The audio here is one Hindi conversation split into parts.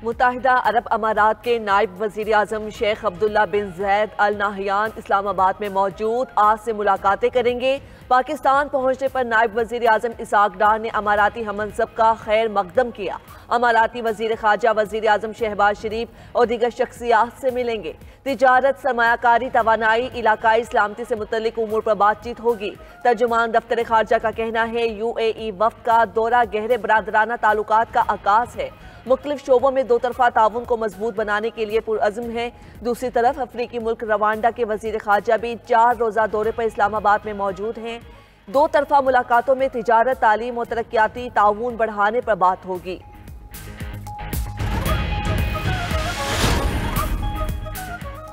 मुत्तहिदा अरब अमारात के नायब वज़ीर आज़म शेख अब्दुल्ला बिन ज़ैद अल नाहयान इस्लामाबाद में मौजूद, आज से मुलाकातें करेंगे। पाकिस्तान पहुंचने पर नायब वज़ीर आज़म इसाक डार ने अमाराती हमनसब का खैर मकदम किया। अमाराती वज़ीर ख़ारजा वज़ीर आज़म शहबाज शरीफ और दीगर शख्सियात से मिलेंगे। तिजारत, सरमायाकारी, तवानाई, इलाकाई सलामती से मुतल्लिक उमूर पर बातचीत होगी। तर्जुमान दफ्तर ख़ारजा का कहना है UAE वफ़द का दौरा गहरे बरादराना ताल्लुकात का आगाज़ है। मुख्तलिफ शोबों में दो तरफा ताउन को मजबूत बनाने के लिए पुरअज़्म है। दूसरी तरफ अफ्रीकी मुल्क रवांडा के वज़ीर ख़ारजा भी 4 रोज़ा दौरे पर इस्लामाबाद में मौजूद हैं। दो तरफा मुलाकातों में तिजारत, तालीम और तरक्याती ताउन बढ़ाने पर बात होगी।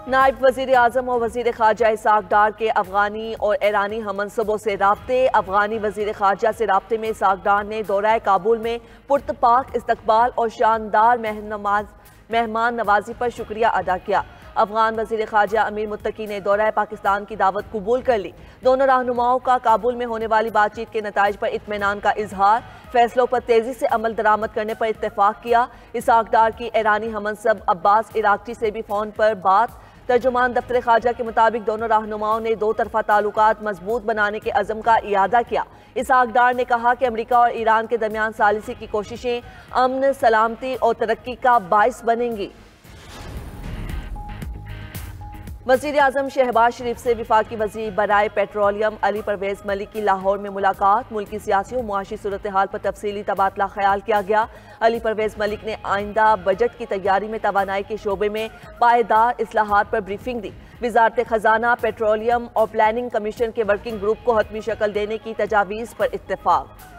नायब वज़ीर आज़म और वज़ीर ख़ारजा इसाक डार के अफ़गानी और ईरानी हमनसबों से राब्ते। अफ़गानी वज़ीर ख़ारजा से राब्ते में इसाक डार ने दौरा काबुल में पुरतपाक इस्तकबाल और शानदार मेहमान नवाजी पर शुक्रिया अदा किया। अफ़गान वज़ीर ख़ारजा अमीर मुत्तकी ने दौरा पाकिस्तान की दावत कबूल कर ली। दोनों रहनुमाओं का काबुल में होने वाली बातचीत के नताइज पर इत्मीनान का इजहार, फैसलों पर तेजी से अमल दरामद करने पर इत्तेफाक किया। इसाक डार की ईरानी हमनसब अब्बास इराक़ची से भी फ़ोन पर बात। तर्जुमान दफ्तर ख़ारजा के मुताबिक दोनों रहनुमाओं ने दो तरफा ताल्लुकात मजबूत बनाने के अज़म का इयादा किया। इसाक डार ने कहा कि अमरीका और ईरान के दरमियान सालिसी की कोशिशें अमन, सलामती और तरक्की का बाइस बनेंगी। वज़ीर आज़म शहबाज शरीफ से वफाकी वज़ीर बराए पेट्रोलियम अली परवेज़ मलिक की लाहौर में मुलाकात। मुल्क की सियासी और मुआशी सूरत हाल पर तफसीली तबादला ख्याल किया गया। अली परवेज़ मलिक ने आइंदा बजट की तैयारी में तवानाई के शोबे में पायदार इस्लाहात पर ब्रीफिंग दी। वज़ारत ख़जाना, पेट्रोलियम और प्लानिंग कमीशन के वर्किंग ग्रुप को हतमी शक्ल देने की तजावीज़ पर इत्तेफाक।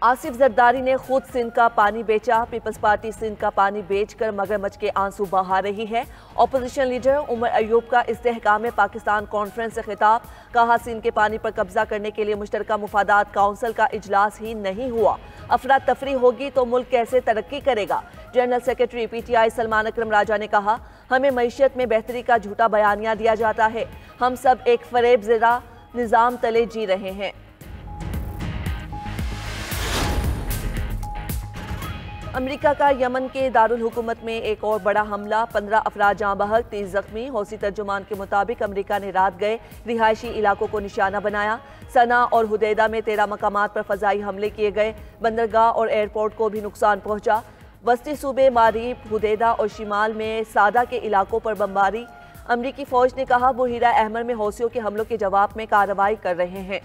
आसिफ जरदारी ने खुद सिंध का पानी बेचा। पीपल्स पार्टी सिंध का पानी बेचकर मगरमच्छ के आंसू बहा रही है। अपोजिशन लीडर उमर अयूब का इस्तेहकाम पाकिस्तान कॉन्फ्रेंस से खिताब, कहा सिंध के पानी पर कब्जा करने के लिए मुश्तरका मुफादात काउंसिल का इजलास ही नहीं हुआ। अफरा तफरी होगी तो मुल्क कैसे तरक्की करेगा। जनरल सेक्रेटरी PTI सलमान अकरम राजा ने कहा, हमें मईशत में बेहतरी का झूठा बयानिया दिया जाता है। हम सब एक फरेब ज़दा निज़ाम तले जी रहे हैं। अमेरिका का यमन के दारुल हुकूमत में एक और बड़ा हमला, 15 अफराद जाँ बहक, 30 जख्मी। हौसी तर्जुमान के मुताबिक अमेरिका ने रात गए रिहायशी इलाकों को निशाना बनाया। सना और हुदैदा में 13 मकामात पर फजाई हमले किए गए। बंदरगाह और एयरपोर्ट को भी नुकसान पहुंचा। वस्ती सूबे मारीब, हुदैदा और शिमाल में सादा के इलाकों पर बमबारी। अमरीकी फौज ने कहा बुहीरा अहमर में हौसियों के हमलों के जवाब में कार्रवाई कर रहे हैं।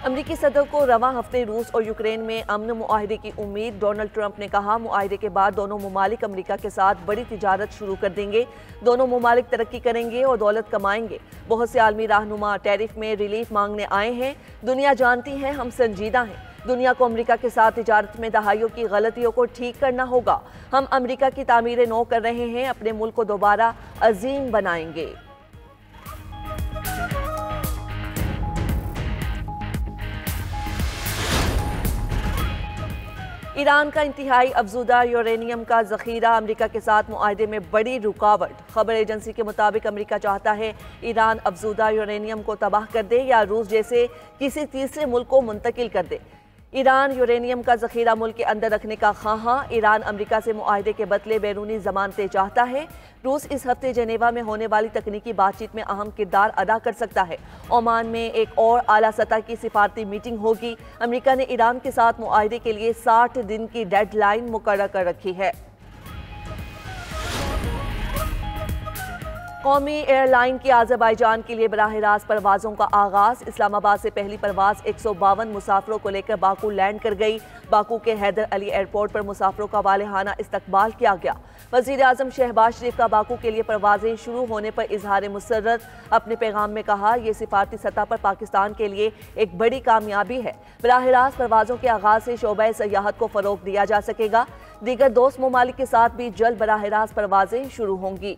अमरीकी सदर को रवां हफ्ते रूस और यूक्रेन में अमन मुआहिदे की उम्मीद। डोनाल्ड ट्रंप ने कहा मुआहिदे के बाद दोनों ममालिक अमरीका के साथ बड़ी तिजारत शुरू कर देंगे। दोनों ममालिक तरक्की करेंगे और दौलत कमाएंगे। बहुत से आलमी रहनुमा टैरिफ में रिलीफ मांगने आए हैं। दुनिया जानती है हम संजीदा हैं। दुनिया को अमरीका के साथ तिजारत में दहाइयों की गलतियों को ठीक करना होगा। हम अमरीका की तामीर नौ कर रहे हैं, अपने मुल्क को दोबारा अजीम बनाएंगे। ईरान का इंतहाई अफजुदा यूरेनियम का जखीरा अमेरिका के साथ मुआहदे में बड़ी रुकावट। खबर एजेंसी के मुताबिक अमेरिका चाहता है ईरान अफजुदा यूरेनियम को तबाह कर दे या रूस जैसे किसी तीसरे मुल्क को मुंतकिल कर दे। ईरान यूरेनियम का जखीरा मुल्क के अंदर रखने का ख्वाहां। ईरान अमेरिका से मुआहदे के बदले बैरूनी जमानतें चाहता है। रूस इस हफ्ते जेनेवा में होने वाली तकनीकी बातचीत में अहम किरदार अदा कर सकता है। ओमान में एक और आला सतह की सिफारती मीटिंग होगी। अमेरिका ने ईरान के साथ मुआहदे के लिए 60 दिन की डेडलाइन मुकर्रर कर रखी है। कौमी एयरलाइन की आज़रबाईजान के लिए बराह रास्त परवाज़ों का आगाज़। इस्लामाबाद से पहली परवाज़ 152 मुसाफिरों को लेकर बाकू लैंड कर गई। बाकू के हैदर अली एयरपोर्ट पर मुसाफिरों का वालेहाना इस्तकबाल किया गया। वज़ीर आज़म शहबाज शरीफ का बाकू के लिए परवाज़ें शुरू होने पर इजहार मुसर्रत। अपने पैगाम में कहा, यह सिफारती सतह पर पाकिस्तान के लिए एक बड़ी कामयाबी है। बराह रास्त परवाज़ों के आगाज़ से शोबा सयाहत को फ़रोग़ दिया जा सकेगा। दीगर दोस्त ममालिक के साथ भी जल्द बराह रास्त परवाज़ें शुरू होंगी।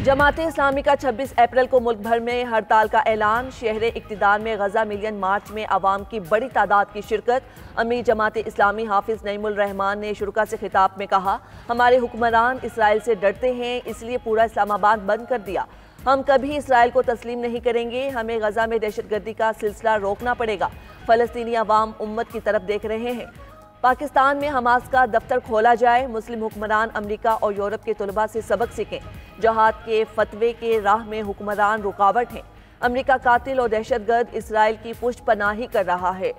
जमात इस्लामी का 26 अप्रैल को मुल्क भर में हड़ताल का ऐलान। शहर इक्तिदार में गजा मिलियन मार्च में अवाम की बड़ी तादाद की शिरकत। अमीर जमात इस्लामी हाफिज नईमुल रहमान ने शुरुका से खिताब में कहा, हमारे हुक्मरान इसराइल से डरते हैं, इसलिए पूरा इस्लामाबाद बंद कर दिया। हम कभी इसराइल को तस्लीम नहीं करेंगे। हमें गजा में दहशतगर्दी का सिलसिला रोकना पड़ेगा। फ़लस्तीनी अवाम उम्मत की तरफ देख रहे हैं। पाकिस्तान में हमास का दफ्तर खोला जाए। मुस्लिम हुक्मरान अमेरिका और यूरोप के तलबा से सबक सीखें। जहाद के फतवे के राह में हुक्मरान रुकावट हैं। अमेरिका कातिल और दहशतगर्द इसराइल की पुष्ट पनाही कर रहा है।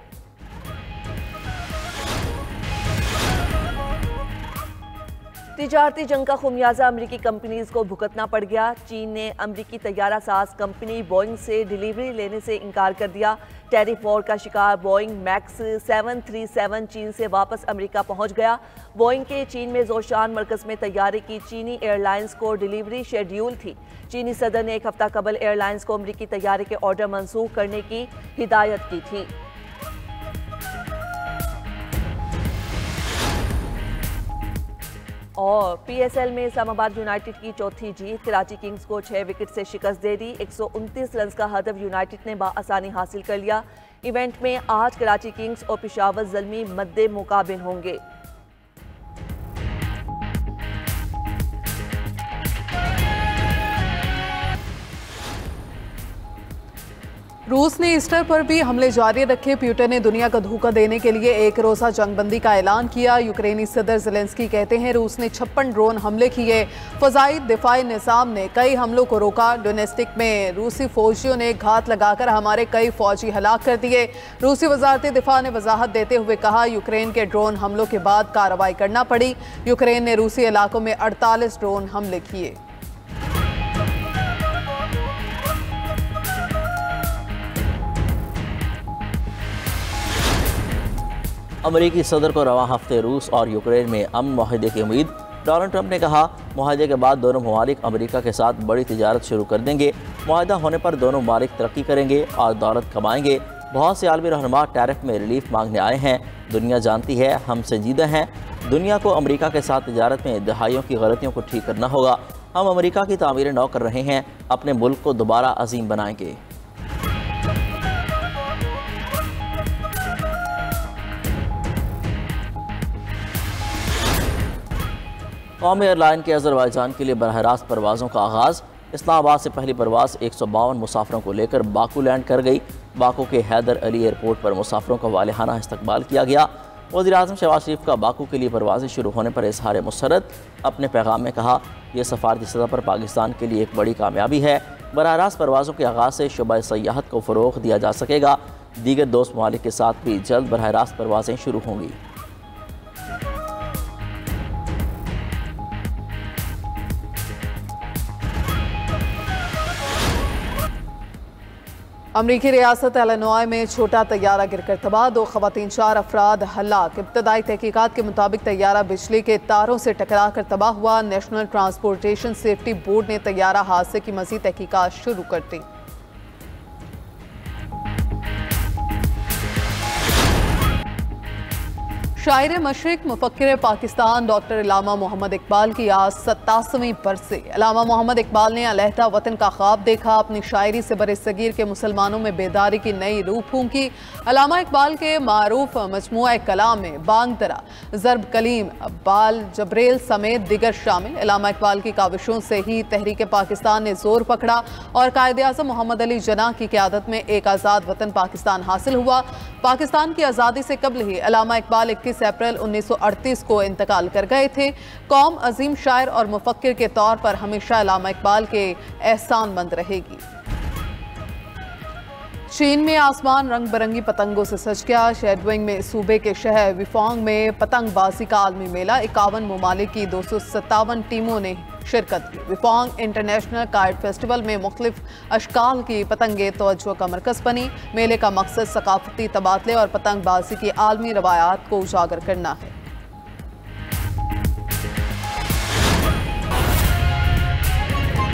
तिजारती जंग का खुमियाजा अमरीकी कंपनीज को भुगतना पड़ गया। चीन ने अमरीकी तैयारा साज कंपनी बोइंग से डिलीवरी लेने से इनकार कर दिया। टैरिफ वॉर का शिकार बोइंग मैक्स 737 चीन से वापस अमेरिका पहुंच गया। बोइंग के चीन में जोशान मरकज में तैयारी की चीनी एयरलाइंस को डिलीवरी शेड्यूल थी। चीनी सदर ने एक हफ्ता कबल एयरलाइंस को अमरीकी तैयारे के ऑर्डर मंसूख करने की हिदायत की थी। और पीएसएल में इस्लामाबाद यूनाइटेड की चौथी जीत। कराची किंग्स को 6 विकेट से शिकस्त दे दी। 129 रन का हदफ यूनाइटेड ने बाआसानी हासिल कर लिया। इवेंट में आज कराची किंग्स और पेशावर ज़ल्मी मद्दे मुकाबिल होंगे। रूस ने ईस्टर पर भी हमले जारी रखे। पुतिन ने दुनिया को धोखा देने के लिए एक रोज़ा जंगबंदी का ऐलान किया। यूक्रेनी सदर ज़ेलेंस्की कहते हैं रूस ने 56 ड्रोन हमले किए। फ़ज़ाई दिफाई निज़ाम ने कई हमलों को रोका। डोनेस्टिक में रूसी फौजियों ने घात लगाकर हमारे कई फौजी हलाक कर दिए। रूसी वज़ारत दिफा ने वजाहत देते हुए कहा, यूक्रेन के ड्रोन हमलों के बाद कार्रवाई करना पड़ी। यूक्रेन ने रूसी इलाकों में 48 ड्रोन हमले किए। अमरीकी सदर को रवां हफ्ते रूस और यूक्रेन में अमन मुआहदे की उम्मीद। डोनाल्ड ट्रंप ने कहा, मुआहदे के बाद दोनों ममालिक अमरीका के साथ बड़ी तिजारत शुरू कर देंगे। मुआहदा होने पर दोनों ममालिक तरक्की करेंगे और दौलत कमाएंगे। बहुत से आलमी रहनुमा टैरिफ में रिलीफ मांगने आए हैं। दुनिया जानती है हम संजीदा हैं। दुनिया को अमरीका के साथ तिजारत में दहाइयों की गलतियों को ठीक करना होगा। हम अमरीका की तामीर नौ कर रहे हैं, अपने मुल्क को दोबारा अजीम बनाएंगे। कौमी एयरलाइन के अज़रबैजान के लिए बरह रास्त परवाज़ों का आगाज़। इस्लामाबाद से पहली परवाज़ 152 मुसाफिरों को लेकर बाकू लैंड कर गई। बाकू के हैदर अली एयरपोर्ट पर मुसाफिरों का वालिहाना इस्तकबाल किया गया। वज़ीर-ए-आज़म शहबाज शरीफ का बाकू के लिए परवाज़ें शुरू होने पर इज़हार मुसर्रत। अपने पैगाम में कहा, यह सफारती सतह पर पाकिस्तान के लिए एक बड़ी कामयाबी है। बरह रास्त परवाज़ों के आगाज़ से शुबा सयाहत को फ़रोग़ दिया जा सकेगा। दीगर दोस्त ममालिक के साथ भी जल्द बरह रास्त परवाज़ें शुरू होंगी। अमरीकी रियासत इलिनॉय में छोटा तैयारा गिरकर तबाह। 2 ख़वातीन 4 अफराद हलाक। इब्तदाई तहकीकात के मुताबिक तैयारा बिजली के तारों से टकरा कर तबाह हुआ। नेशनल ट्रांसपोर्टेशन सेफ्टी बोर्ड ने तैयारा हादसे की मज़ीद तहकीकात शुरू कर दी। शायर मशरिक मुफक्किर पाकिस्तान डॉक्टर अल्लामा मोहम्मद इकबाल की आज 87वीं बरसी। अल्लामा मोहम्मद इकबाल ने अलहदा वतन का ख्वाब देखा। अपनी शायरी से बरसगीर के मुसलमानों में बेदारी की नई रूह फूंकी। अल्लामा इकबाल के मारूफ मजमूआ कलाम में बांग दरा, ज़रब कलीम, बाल जबरेल समेत दिगर शामिल। अल्लामा इकबाल की काविशों से ही तहरीक पाकिस्तान ने जोर पकड़ा और कायदे आज़म मोहम्मद अली जिन्ना की क़यादत में एक आज़ाद वतन पाकिस्तान हासिल हुआ। पाकिस्तान की आज़ादी से कबल ही अल्लामा इकबाल 31 अप्रैल 1938 को इंतकाल कर गए थे। कौम अजीम शायर और मुफक्किर के तौर पर हमेशा अल्लामा इकबाल के एहसानमंद रहेगी। चीन में आसमान रंग बिरंगी पतंगों से सज गया। शेडविंग में सूबे के शहर विफोंग में पतंगबाजी का आलमी मेला। 51 ममालिक की 257 टीमों ने शिरकत की। विफोंग इंटरनेशनल काइट फेस्टिवल में मुख्तलिफ अशकाल की पतंगें तवज्जो का मरकज़ बनी। मेले का मकसद सकाफती तबादले और पतंगबाजी की आलमी रवायात को उजागर करना है।